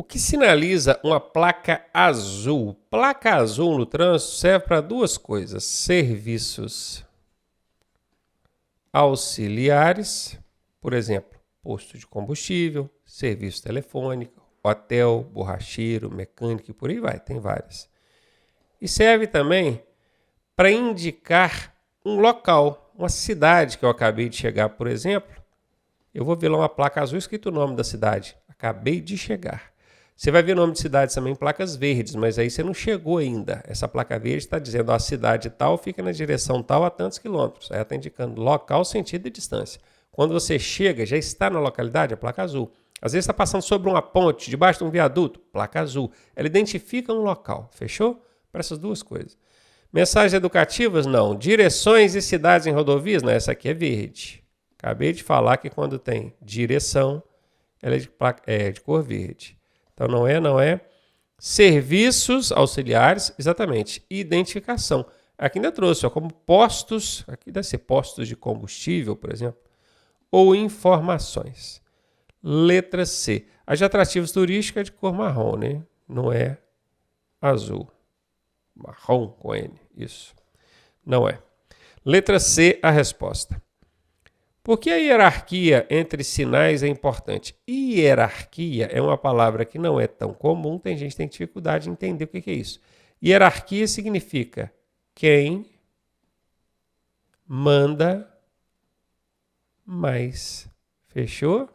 que sinaliza uma placa azul? Placa azul no trânsito serve para duas coisas: serviços auxiliares, por exemplo, posto de combustível, serviço telefônico, hotel, borracheiro, mecânico e por aí vai, tem várias. E serve também para indicar um local, uma cidade que eu acabei de chegar, por exemplo. Eu vou ver lá uma placa azul escrito o nome da cidade. Acabei de chegar. Você vai ver o nome de cidades também em placas verdes, mas aí você não chegou ainda. Essa placa verde está dizendo a cidade tal fica na direção tal a tantos quilômetros. Aí ela está indicando local, sentido e distância. Quando você chega, já está na localidade, a placa azul. Às vezes está passando sobre uma ponte, debaixo de um viaduto, placa azul. Ela identifica um local. Fechou? Para essas duas coisas. Mensagens educativas? Não. Direções e cidades em rodovias? Não, essa aqui é verde. Acabei de falar que quando tem direção, ela é de cor verde. Então não é. Serviços auxiliares, exatamente. Identificação. Aqui ainda trouxe, como postos, aqui deve ser postos de combustível, por exemplo, ou informações. Letra C. As de atrativos turísticos é de cor marrom, né? Não é azul. Marrom com N, isso. Não é. Letra C, a resposta. Por que a hierarquia entre sinais é importante? Hierarquia é uma palavra que não é tão comum, tem gente que tem dificuldade de entender o que é isso. Hierarquia significa quem manda mais. Fechou?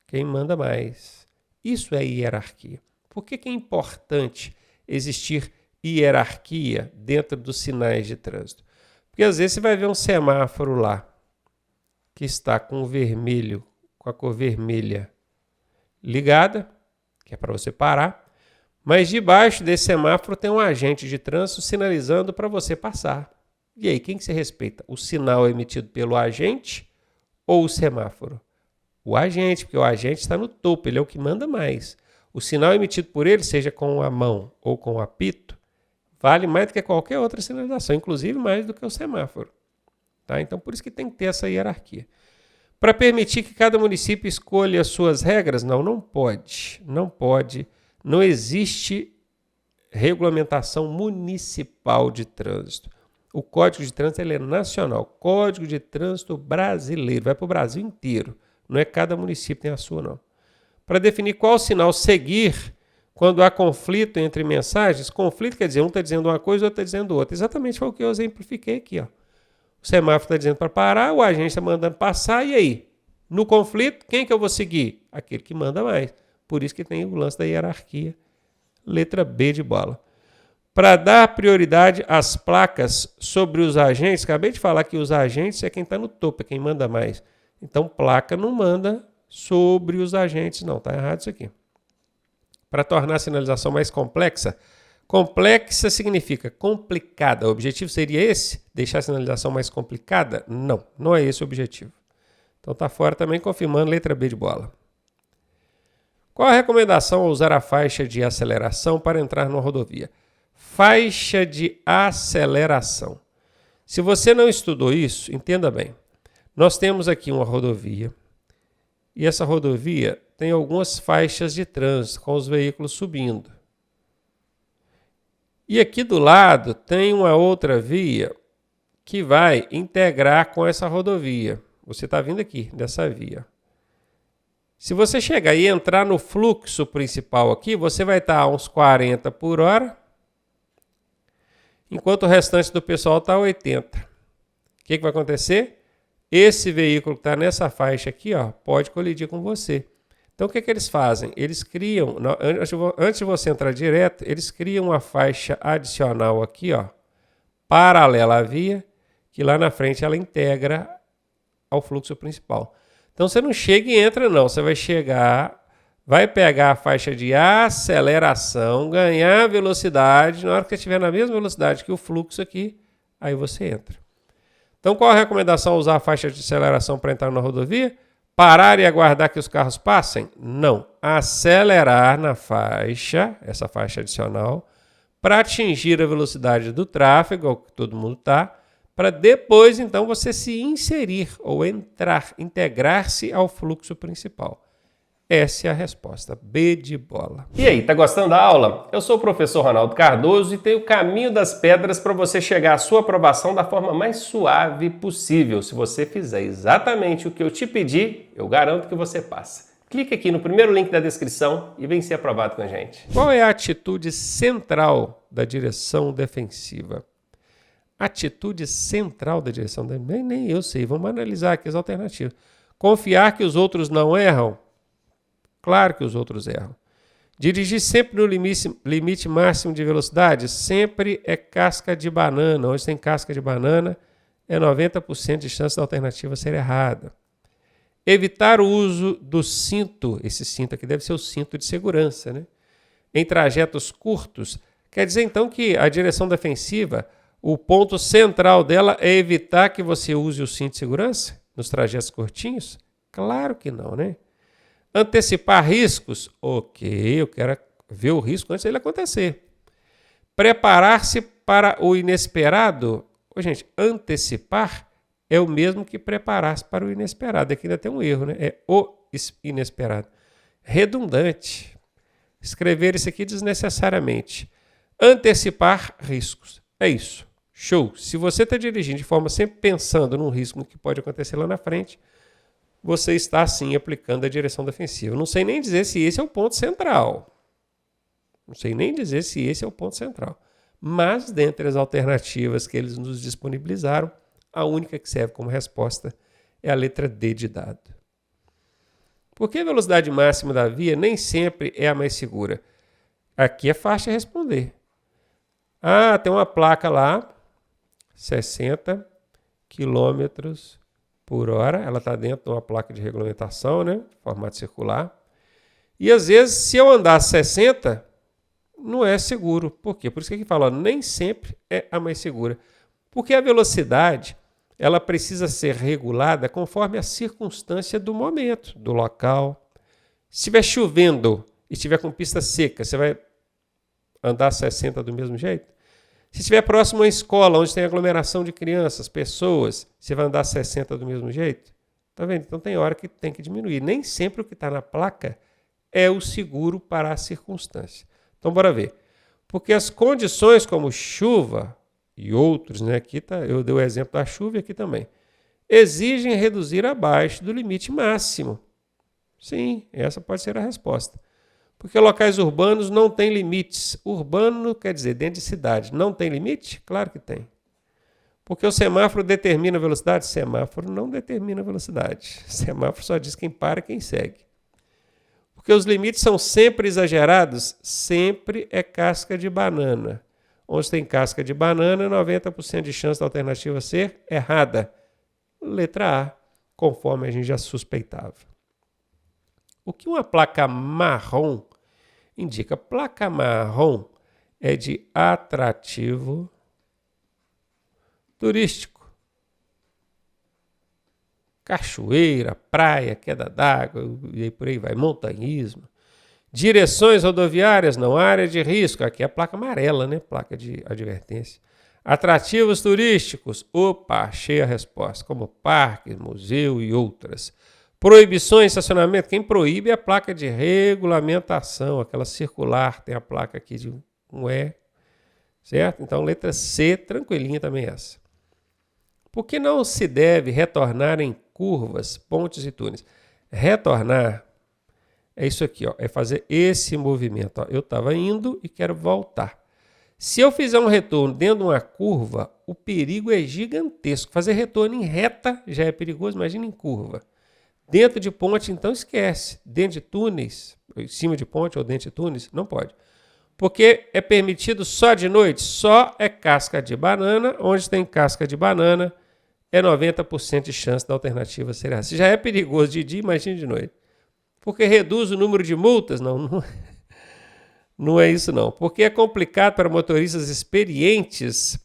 Quem manda mais. Isso é hierarquia. Por que é importante existir hierarquia dentro dos sinais de trânsito? Porque às vezes você vai ver um semáforo lá que está com o vermelho, com a cor vermelha ligada, que é para você parar, mas debaixo desse semáforo tem um agente de trânsito sinalizando para você passar. E aí, quem que se respeita? O sinal emitido pelo agente ou o semáforo? O agente, porque o agente está no topo, ele é o que manda mais. O sinal emitido por ele, seja com a mão ou com o apito, vale mais do que qualquer outra sinalização, inclusive mais do que o semáforo. Tá? Então, por isso que tem que ter essa hierarquia. Para permitir que cada município escolha as suas regras? Não pode. Não pode. Não existe regulamentação municipal de trânsito. O Código de Trânsito ele é nacional. Código de Trânsito brasileiro. Vai para o Brasil inteiro. Não é cada município tem a sua, não. Para definir qual sinal seguir quando há conflito entre mensagens, conflito quer dizer um está dizendo uma coisa e o outro está dizendo outra. Exatamente foi o que eu exemplifiquei aqui. Ó. O semáforo está dizendo para parar, o agente está mandando passar, e aí? No conflito, quem que eu vou seguir? Aquele que manda mais. Por isso que tem o lance da hierarquia. Letra B de bola. Para dar prioridade às placas sobre os agentes, acabei de falar que os agentes é quem está no topo, é quem manda mais. Então, placa não manda sobre os agentes, não. Está errado isso aqui. Para tornar a sinalização mais complexa, complexa significa complicada. O objetivo seria esse? Deixar a sinalização mais complicada? Não, não é esse o objetivo. Então está fora também, confirmando letra B de bola. Qual a recomendação ao usar a faixa de aceleração para entrar numa rodovia? Faixa de aceleração. Se você não estudou isso, entenda bem. Nós temos aqui uma rodovia e essa rodovia tem algumas faixas de trânsito com os veículos subindo. E aqui do lado tem uma outra via que vai integrar com essa rodovia. Você está vindo aqui dessa via. Se você chegar e entrar no fluxo principal aqui, você vai estar a uns 40 por hora, enquanto o restante do pessoal está a 80. O que vai acontecer? Esse veículo que está nessa faixa aqui, ó, pode colidir com você. Então, o que eles fazem? Eles criam, antes de você entrar direto, eles criam uma faixa adicional aqui, ó, paralela à via, que lá na frente ela integra ao fluxo principal. Então, você não chega e entra, não. Você vai chegar, vai pegar a faixa de aceleração, ganhar velocidade. Na hora que você estiver na mesma velocidade que o fluxo aqui, aí você entra. Então, qual a recomendação usar a faixa de aceleração para entrar na rodovia? Parar e aguardar que os carros passem? Não. Acelerar na faixa, essa faixa adicional, para atingir a velocidade do tráfego, ao que todo mundo está, para depois, então, você se inserir ou entrar, integrar-se ao fluxo principal. Essa é a resposta. B de bola. E aí, tá gostando da aula? Eu sou o professor Ronaldo Cardoso e tenho o caminho das pedras para você chegar à sua aprovação da forma mais suave possível. Se você fizer exatamente o que eu te pedi, eu garanto que você passa. Clique aqui no primeiro link da descrição e vem ser aprovado com a gente. Qual é a atitude central da direção defensiva? Atitude central da direção defensiva? Nem eu sei. Vamos analisar aqui as alternativas. Confiar que os outros não erram? Claro que os outros erram. Dirigir sempre no limite máximo de velocidade? Sempre é casca de banana. Onde tem casca de banana, é 90% de chance da alternativa ser errada. Evitar o uso do cinto, esse cinto aqui deve ser o cinto de segurança, né? Em trajetos curtos. Quer dizer, então, que a direção defensiva, o ponto central dela é evitar que você use o cinto de segurança nos trajetos curtinhos? Claro que não, né? Antecipar riscos? Ok, eu quero ver o risco antes dele acontecer. Preparar-se para o inesperado? Gente, antecipar é o mesmo que preparar-se para o inesperado. Aqui ainda tem um erro, né? É o inesperado. Redundante. Escrever isso aqui desnecessariamente. Antecipar riscos. É isso. Show. Se você está dirigindo de forma sempre pensando num risco que pode acontecer lá na frente, você está, sim, aplicando a direção defensiva. Não sei nem dizer se esse é o ponto central. Mas, dentre as alternativas que eles nos disponibilizaram, a única que serve como resposta é a letra D de dado. Porque a velocidade máxima da via nem sempre é a mais segura. Aqui é fácil de responder. Ah, tem uma placa lá, 60 quilômetros por hora, ela está dentro de uma placa de regulamentação, né? Formato circular. E às vezes, se eu andar 60, não é seguro. Por quê? Por isso que aqui fala, nem sempre é a mais segura. Porque a velocidade, ela precisa ser regulada conforme a circunstância do momento, do local. Se estiver chovendo e estiver com pista seca, você vai andar 60 do mesmo jeito? Se estiver próximo a uma escola, onde tem aglomeração de crianças, pessoas, você vai andar 60 do mesmo jeito? Tá vendo? Então tem hora que tem que diminuir. Nem sempre o que está na placa é o seguro para a circunstância. Então bora ver. Porque as condições como chuva e outros, né? Aqui tá, eu dei o exemplo da chuva e aqui também, exigem reduzir abaixo do limite máximo. Sim, essa pode ser a resposta. Porque locais urbanos não têm limites. Urbano quer dizer dentro de cidade. Não tem limite? Claro que tem. Porque o semáforo determina a velocidade? Semáforo não determina a velocidade. Semáforo só diz quem para e quem segue. Porque os limites são sempre exagerados? Sempre é casca de banana. Onde tem casca de banana, 90% de chance da alternativa ser errada. Letra A, conforme a gente já suspeitava. O que uma placa marrom indica? Placa marrom é de atrativo turístico. Cachoeira, praia, queda d'água, e aí por aí vai, montanhismo. Direções rodoviárias, não, área de risco. Aqui é a placa amarela, né? Placa de advertência. Atrativos turísticos. Opa, achei a resposta. Como parques, museu e outras. Proibições de estacionamento. Quem proíbe é a placa de regulamentação, aquela circular, tem a placa aqui de um E, certo? Então, letra C, tranquilinha também essa. Por que não se deve retornar em curvas, pontes e túneis? Retornar é isso aqui, ó, é fazer esse movimento. Ó. Eu estava indo e quero voltar. Se eu fizer um retorno dentro de uma curva, o perigo é gigantesco. Fazer retorno em reta já é perigoso, imagina em curva. Dentro de ponte, então, esquece. Dentro de túneis, em cima de ponte ou dentro de túneis, não pode. Porque é permitido só de noite? Só é casca de banana. Onde tem casca de banana, é 90% de chance da alternativa ser errada. Se já é perigoso de dia, imagine de noite. Porque reduz o número de multas? Não é isso não. Porque é complicado para motoristas experientes.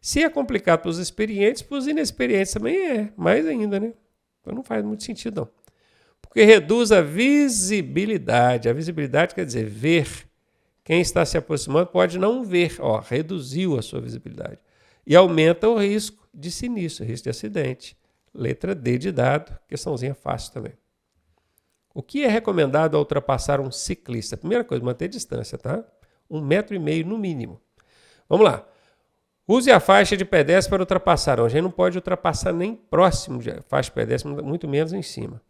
Se é complicado para os experientes, para os inexperientes também é. Mais ainda, né? Então não faz muito sentido não. Porque reduz a visibilidade. A visibilidade quer dizer ver. Quem está se aproximando pode não ver. Ó, reduziu a sua visibilidade. E aumenta o risco de sinistro, risco de acidente. Letra D de dado, questãozinha fácil também. O que é recomendado ao ultrapassar um ciclista? Primeira coisa, manter distância, tá? 1,5 metro no mínimo. Vamos lá. Use a faixa de pedestre para ultrapassar. A gente não pode ultrapassar nem próximo de faixa de pedestre, muito menos em cima.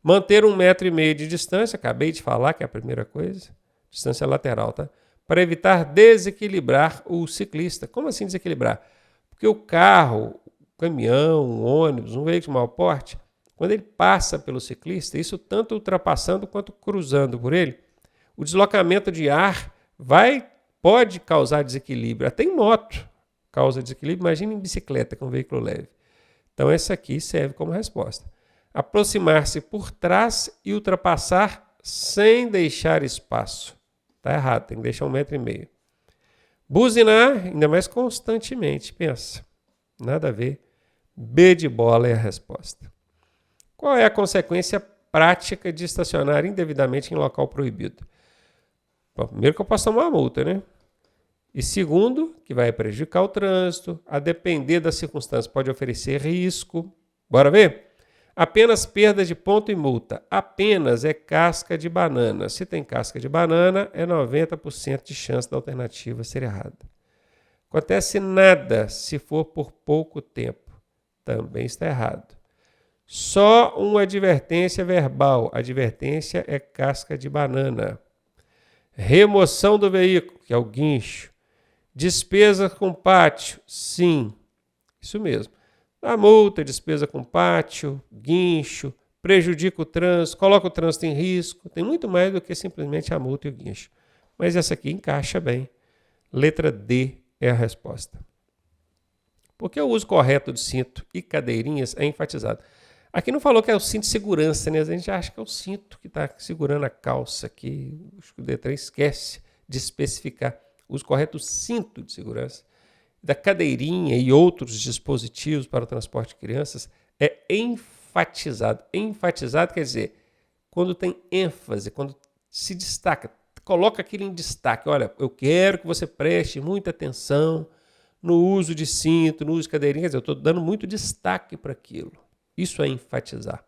Manter 1,5 metro de distância, acabei de falar que é a primeira coisa. Distância lateral, tá? Para evitar desequilibrar o ciclista. Como assim desequilibrar? Porque o carro, o caminhão, o ônibus, um veículo de maior porte, quando ele passa pelo ciclista, isso tanto ultrapassando quanto cruzando por ele, o deslocamento de ar pode causar desequilíbrio. Até em moto causa desequilíbrio, imagina em bicicleta, com um veículo leve. Então essa aqui serve como resposta. Aproximar-se por trás e ultrapassar sem deixar espaço. Está errado, tem que deixar 1,5 metro. Buzinar, ainda mais constantemente, pensa. Nada a ver. B de bola é a resposta. Qual é a consequência prática de estacionar indevidamente em local proibido? Bom, primeiro que eu posso tomar uma multa, né? E segundo, que vai prejudicar o trânsito, a depender das circunstâncias, pode oferecer risco. Bora ver? Apenas perda de ponto e multa. Apenas é casca de banana. Se tem casca de banana, é 90% de chance da alternativa ser errada. Acontece nada se for por pouco tempo. Também está errado. Só uma advertência verbal. Advertência é casca de banana. Remoção do veículo, que é o guincho. Despesa com pátio. Sim, isso mesmo. A multa, despesa com pátio, guincho, prejudica o trânsito, coloca o trânsito em risco. Tem muito mais do que simplesmente a multa e o guincho. Mas essa aqui encaixa bem. Letra D é a resposta. Porque o uso correto do cinto e cadeirinhas é enfatizado. Aqui não falou que é o cinto de segurança, né? A gente acha que é o cinto que está segurando a calça aqui. O Detran esquece de especificar o uso correto do cinto de segurança, da cadeirinha e outros dispositivos para o transporte de crianças é enfatizado. Enfatizado quer dizer, quando tem ênfase, quando se destaca, coloca aquilo em destaque. Olha, eu quero que você preste muita atenção no uso de cinto, no uso de cadeirinha. Quer dizer, eu estou dando muito destaque para aquilo. Isso é enfatizar.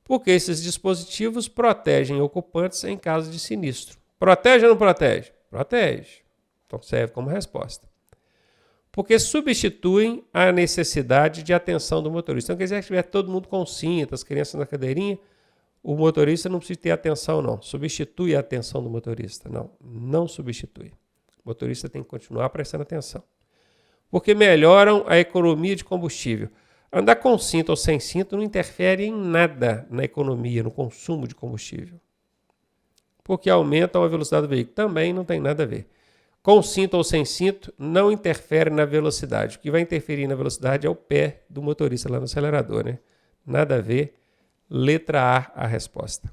Porque esses dispositivos protegem ocupantes em caso de sinistro. Protege ou não protege? Protege. Então serve como resposta. Porque substituem a necessidade de atenção do motorista. Então, quer dizer que tiver todo mundo com cinto, as crianças na cadeirinha, o motorista não precisa ter atenção, não. Substitui a atenção do motorista. Não, não substitui. O motorista tem que continuar prestando atenção. Porque melhoram a economia de combustível. Andar com cinto ou sem cinto não interfere em nada na economia, no consumo de combustível. Porque aumentam a velocidade do veículo. Também não tem nada a ver. Com cinto ou sem cinto, não interfere na velocidade. O que vai interferir na velocidade é o pé do motorista lá no acelerador, né? Nada a ver. Letra A, a resposta.